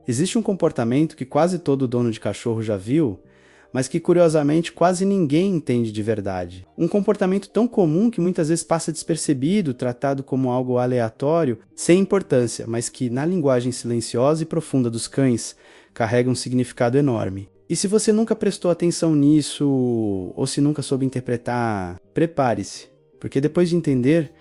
Existe um comportamento que quase todo dono de cachorro já viu, mas que curiosamente quase ninguém entende de verdade. Um comportamento tão comum que muitas vezes passa despercebido, tratado como algo aleatório, sem importância, mas que na linguagem silenciosa e profunda dos cães carrega um significado enorme. E se você nunca prestou atenção nisso, ou se nunca soube interpretar, prepare-se, porque depois de entender,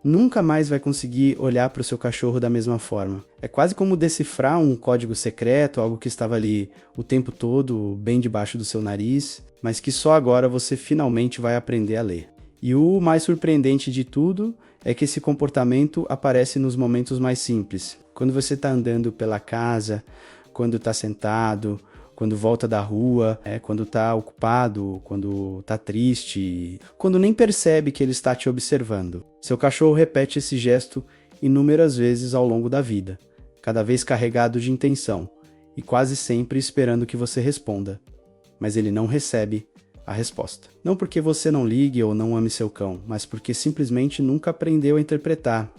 nunca mais vai conseguir olhar para o seu cachorro da mesma forma. É quase como decifrar um código secreto, algo que estava ali o tempo todo, bem debaixo do seu nariz, mas que só agora você finalmente vai aprender a ler. E o mais surpreendente de tudo é que esse comportamento aparece nos momentos mais simples. Quando você está andando pela casa, quando está sentado, quando volta da rua, quando está ocupado, quando está triste, quando nem percebe que ele está te observando. Seu cachorro repete esse gesto inúmeras vezes ao longo da vida, cada vez carregado de intenção e quase sempre esperando que você responda, mas ele não recebe a resposta. Não porque você não ligue ou não ame seu cão, mas porque simplesmente nunca aprendeu a interpretar,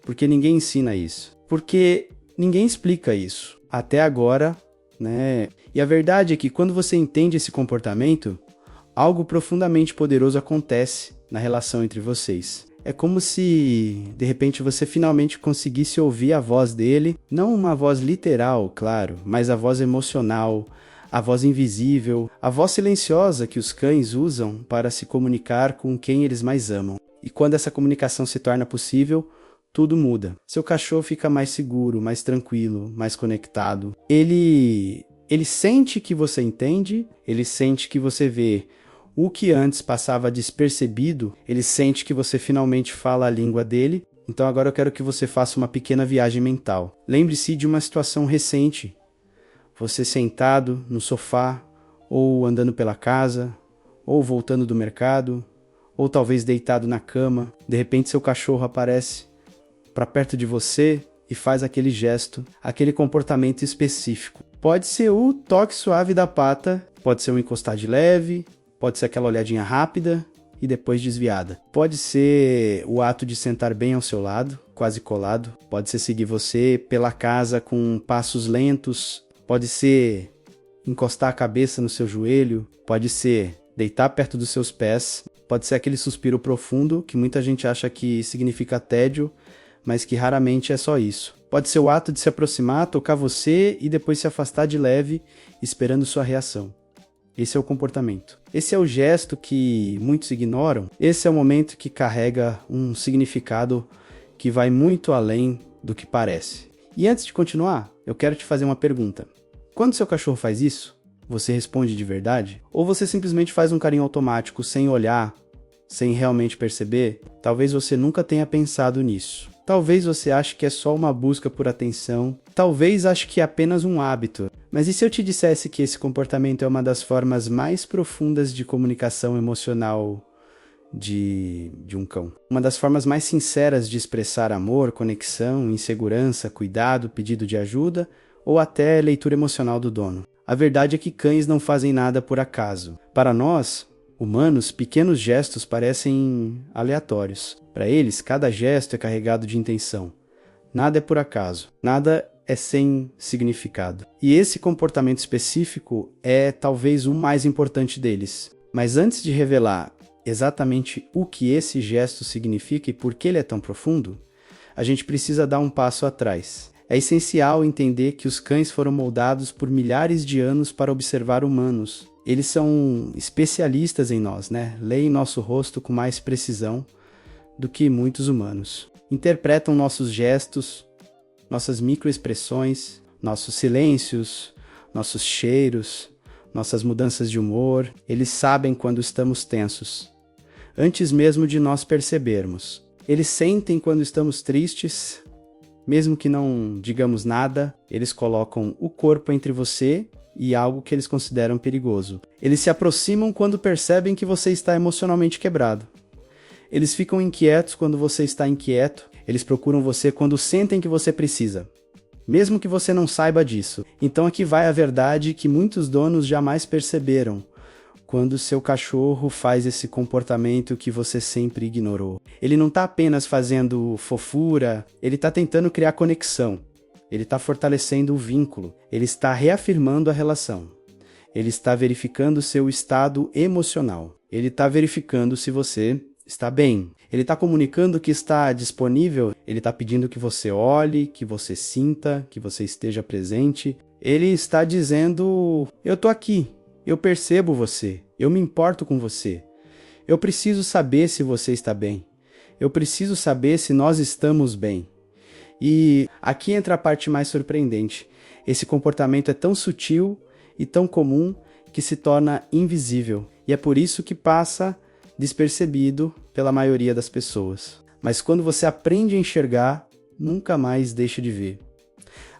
porque ninguém ensina isso, porque ninguém explica isso. Até agora, né? E a verdade é que quando você entende esse comportamento, algo profundamente poderoso acontece na relação entre vocês. É como se, de repente, você finalmente conseguisse ouvir a voz dele, não uma voz literal, claro, mas a voz emocional, a voz invisível, a voz silenciosa que os cães usam para se comunicar com quem eles mais amam. E quando essa comunicação se torna possível, tudo muda. Seu cachorro fica mais seguro, mais tranquilo, mais conectado. Ele sente que você entende, ele sente que você vê o que antes passava despercebido, ele sente que você finalmente fala a língua dele. Então agora eu quero que você faça uma pequena viagem mental. Lembre-se de uma situação recente. Você sentado no sofá, ou andando pela casa, ou voltando do mercado, ou talvez deitado na cama. De repente seu cachorro aparece para perto de você e faz aquele gesto, aquele comportamento específico. Pode ser o toque suave da pata, pode ser um encostar de leve, pode ser aquela olhadinha rápida e depois desviada. Pode ser o ato de sentar bem ao seu lado, quase colado. Pode ser seguir você pela casa com passos lentos. Pode ser encostar a cabeça no seu joelho. Pode ser deitar perto dos seus pés. Pode ser aquele suspiro profundo que muita gente acha que significa tédio, mas que raramente é só isso. Pode ser o ato de se aproximar, tocar você e depois se afastar de leve, esperando sua reação. Esse é o comportamento. Esse é o gesto que muitos ignoram. Esse é o momento que carrega um significado que vai muito além do que parece. E antes de continuar, eu quero te fazer uma pergunta. Quando seu cachorro faz isso, você responde de verdade? Ou você simplesmente faz um carinho automático, sem olhar, sem realmente perceber? Talvez você nunca tenha pensado nisso. Talvez você ache que é só uma busca por atenção. Talvez ache que é apenas um hábito. Mas e se eu te dissesse que esse comportamento é uma das formas mais profundas de comunicação emocional de um cão? Uma das formas mais sinceras de expressar amor, conexão, insegurança, cuidado, pedido de ajuda ou até leitura emocional do dono. A verdade é que cães não fazem nada por acaso. Para nós, humanos, pequenos gestos parecem aleatórios. Para eles, cada gesto é carregado de intenção. Nada é por acaso, nada é sem significado. E esse comportamento específico é talvez o mais importante deles. Mas antes de revelar exatamente o que esse gesto significa e por que ele é tão profundo, a gente precisa dar um passo atrás. É essencial entender que os cães foram moldados por milhares de anos para observar humanos. Eles são especialistas em nós, né? Leem nosso rosto com mais precisão do que muitos humanos. Interpretam nossos gestos, nossas microexpressões, nossos silêncios, nossos cheiros, nossas mudanças de humor. Eles sabem quando estamos tensos, antes mesmo de nós percebermos. Eles sentem quando estamos tristes, mesmo que não digamos nada. Eles colocam o corpo entre você e algo que eles consideram perigoso. Eles se aproximam quando percebem que você está emocionalmente quebrado. Eles ficam inquietos quando você está inquieto. Eles procuram você quando sentem que você precisa, mesmo que você não saiba disso. Então aqui vai a verdade que muitos donos jamais perceberam quando seu cachorro faz esse comportamento que você sempre ignorou. Ele não está apenas fazendo fofura, ele está tentando criar conexão. Ele está fortalecendo o vínculo, ele está reafirmando a relação. Ele está verificando seu estado emocional. Ele está verificando se você está bem. Ele está comunicando que está disponível. Ele está pedindo que você olhe, que você sinta, que você esteja presente. Ele está dizendo: eu estou aqui, eu percebo você, eu me importo com você. Eu preciso saber se você está bem. Eu preciso saber se nós estamos bem. E aqui entra a parte mais surpreendente. Esse comportamento é tão sutil e tão comum que se torna invisível. E é por isso que passa despercebido pela maioria das pessoas. Mas quando você aprende a enxergar, nunca mais deixa de ver.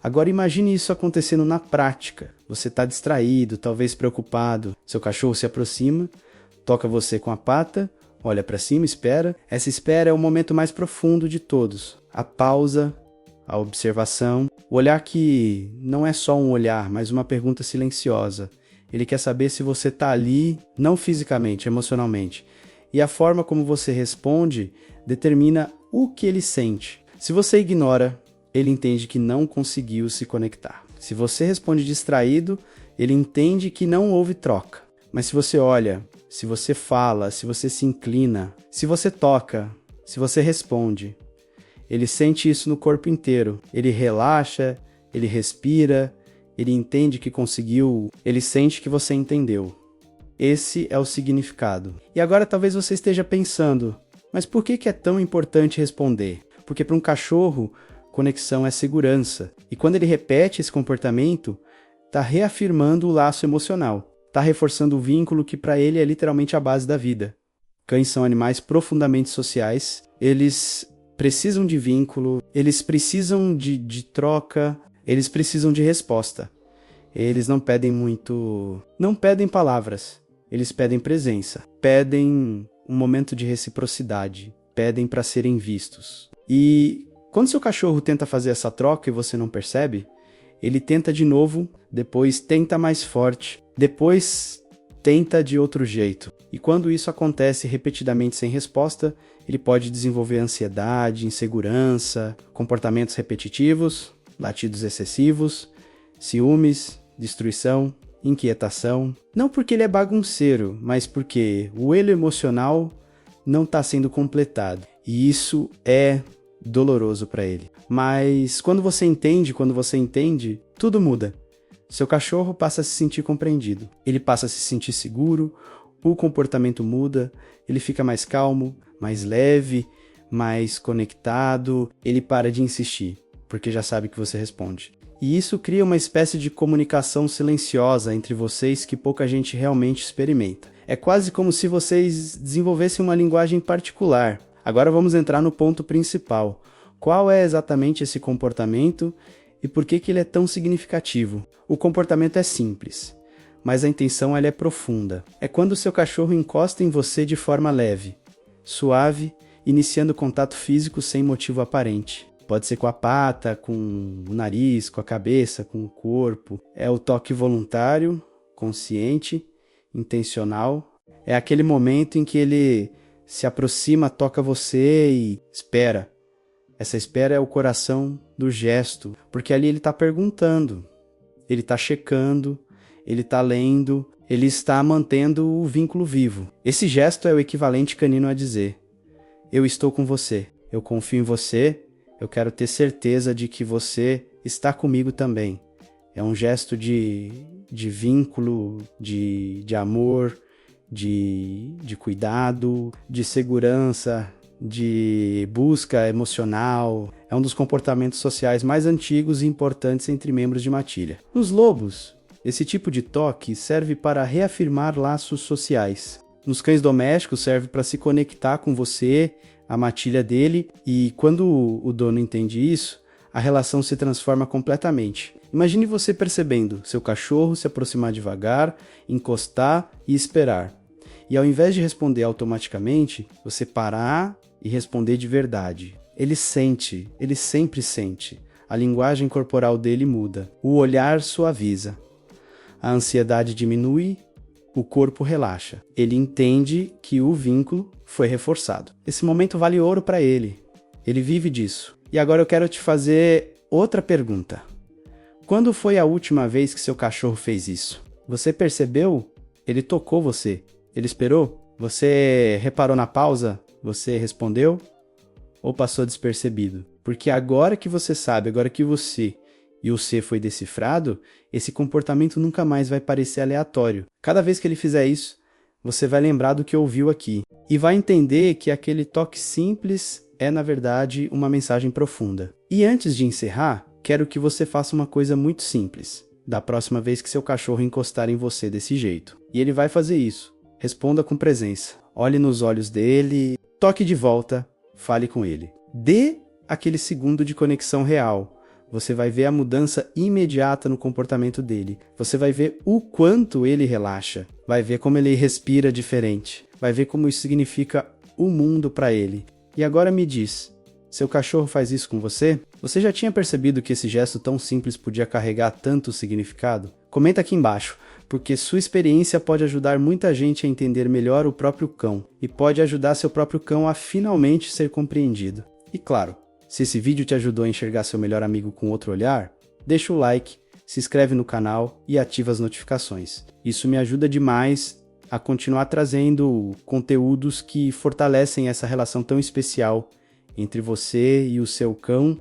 Agora imagine isso acontecendo na prática. Você está distraído, talvez preocupado. Seu cachorro se aproxima, toca você com a pata, olha para cima, espera. Essa espera é o momento mais profundo de todos. A pausa, a observação, o olhar que não é só um olhar, mas uma pergunta silenciosa. Ele quer saber se você está ali, não fisicamente, emocionalmente. E a forma como você responde determina o que ele sente. Se você ignora, ele entende que não conseguiu se conectar. Se você responde distraído, ele entende que não houve troca. Mas se você olha, se você fala, se você se inclina, se você toca, se você responde, ele sente isso no corpo inteiro. Ele relaxa, ele respira, ele entende que conseguiu, ele sente que você entendeu. Esse é o significado. E agora talvez você esteja pensando, mas por que é tão importante responder? Porque para um cachorro, conexão é segurança. E quando ele repete esse comportamento, está reafirmando o laço emocional. Está reforçando o vínculo que para ele é literalmente a base da vida. Cães são animais profundamente sociais. Eles precisam de vínculo, eles precisam de troca, eles precisam de resposta. Eles não pedem muito... não pedem palavras. Eles pedem presença. Pedem um momento de reciprocidade. Pedem para serem vistos. E quando seu cachorro tenta fazer essa troca e você não percebe, ele tenta de novo, depois tenta mais forte, depois tenta de outro jeito. E quando isso acontece repetidamente sem resposta, ele pode desenvolver ansiedade, insegurança, comportamentos repetitivos, latidos excessivos, ciúmes, destruição, inquietação. Não porque ele é bagunceiro, mas porque o elo emocional não está sendo completado. E isso é doloroso para ele. Mas quando você entende, tudo muda. Seu cachorro passa a se sentir compreendido. Ele passa a se sentir seguro, o comportamento muda, ele fica mais calmo, mais leve, mais conectado, ele para de insistir, porque já sabe que você responde. E isso cria uma espécie de comunicação silenciosa entre vocês que pouca gente realmente experimenta. É quase como se vocês desenvolvessem uma linguagem particular. Agora vamos entrar no ponto principal. Qual é exatamente esse comportamento e por que ele é tão significativo? O comportamento é simples, mas a intenção ela é profunda. É quando o seu cachorro encosta em você de forma leve, suave, iniciando contato físico sem motivo aparente. Pode ser com a pata, com o nariz, com a cabeça, com o corpo. É o toque voluntário, consciente, intencional. É aquele momento em que ele se aproxima, toca você e espera. Essa espera é o coração do gesto, porque ali ele está perguntando, ele está checando, ele está lendo, ele está mantendo o vínculo vivo. Esse gesto é o equivalente canino a dizer: eu estou com você, eu confio em você, eu quero ter certeza de que você está comigo também. É um gesto de vínculo, de amor, de cuidado, de segurança, de busca emocional. É um dos comportamentos sociais mais antigos e importantes entre membros de matilha. Nos lobos, esse tipo de toque serve para reafirmar laços sociais. Nos cães domésticos serve para se conectar com você, a matilha dele, e quando o dono entende isso, a relação se transforma completamente. Imagine você percebendo seu cachorro se aproximar devagar, encostar e esperar. E ao invés de responder automaticamente, você parar e responder de verdade. Ele sente, ele sempre sente. A linguagem corporal dele muda. O olhar suaviza. A ansiedade diminui, o corpo relaxa. Ele entende que o vínculo foi reforçado. Esse momento vale ouro para ele. Ele vive disso. E agora eu quero te fazer outra pergunta. quando foi a última vez que seu cachorro fez isso? Você percebeu? Ele tocou você. Ele esperou? Você reparou na pausa? Você respondeu? Ou passou despercebido? Porque agora que você sabe, agora que você e o C foi decifrado, esse comportamento nunca mais vai parecer aleatório. Cada vez que ele fizer isso, você vai lembrar do que ouviu aqui e vai entender que aquele toque simples é, na verdade, uma mensagem profunda. E antes de encerrar, quero que você faça uma coisa muito simples. Da próxima vez que seu cachorro encostar em você desse jeito. E ele vai fazer isso. Responda com presença. Olhe nos olhos dele, toque de volta, fale com ele. Dê aquele segundo de conexão real. Você vai ver a mudança imediata no comportamento dele. Você vai ver o quanto ele relaxa. Vai ver como ele respira diferente. Vai ver como isso significa o mundo para ele. E agora me diz, seu cachorro faz isso com você? Você já tinha percebido que esse gesto tão simples podia carregar tanto significado? Comenta aqui embaixo, porque sua experiência pode ajudar muita gente a entender melhor o próprio cão e pode ajudar seu próprio cão a finalmente ser compreendido. E claro, se esse vídeo te ajudou a enxergar seu melhor amigo com outro olhar, deixa o like, se inscreve no canal e ativa as notificações. Isso me ajuda demais a continuar trazendo conteúdos que fortalecem essa relação tão especial entre você e o seu cão